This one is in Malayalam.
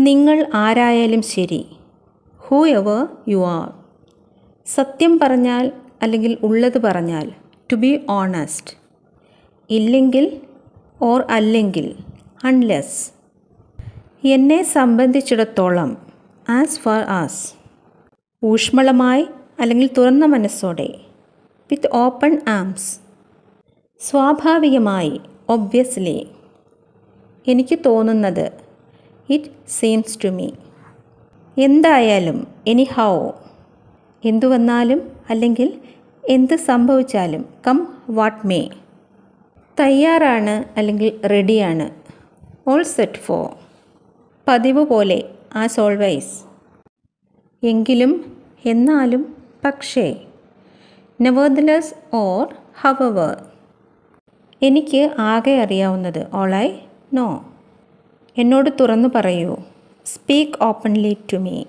നിങ്ങൾ ആരായാലും ശരി, ഹൂ എവർ യു ആർ. സത്യം പറഞ്ഞാൽ അല്ലെങ്കിൽ ഉള്ളത് പറഞ്ഞാൽ, ടു ബി ഓണസ്റ്റ്. ഇല്ലെങ്കിൽ ഓർ അല്ലെങ്കിൽ, അൺലെസ്. എന്നെ സംബന്ധിച്ചിടത്തോളം, ആസ് ഫാർ ആസ്. ഊഷ്മളമായി അല്ലെങ്കിൽ തുറന്ന മനസ്സോടെ, വിത്ത് ഓപ്പൺ ആംസ്. സ്വാഭാവികമായി, ഒബ്വിയസ്ലി. എനിക്ക് തോന്നുന്നത്, ഇറ്റ് സീംസ് ടു മീ. എന്തായാലും, എനി ഹൗ. എന്തു വന്നാലും അല്ലെങ്കിൽ എന്ത് സംഭവിച്ചാലും, കം വാട്ട് മേ. തയ്യാറാണ് അല്ലെങ്കിൽ റെഡിയാണ്, ഓൾ സെറ്റ് ഫോർ. പതിവ് പോലെ, ആസ് ഓൾവൈസ്. എങ്കിലും, എന്നാലും, പക്ഷേ. നെവർദലെസ് ഓർ ഹവവർ. എനിക്ക് ആകെ അറിയാവുന്നത്, ഓൾ ഐ നോ. എന്നോട് തുറന്നു പറയൂ, സ്പീക്ക് ഓപ്പൺലി ടു മീ.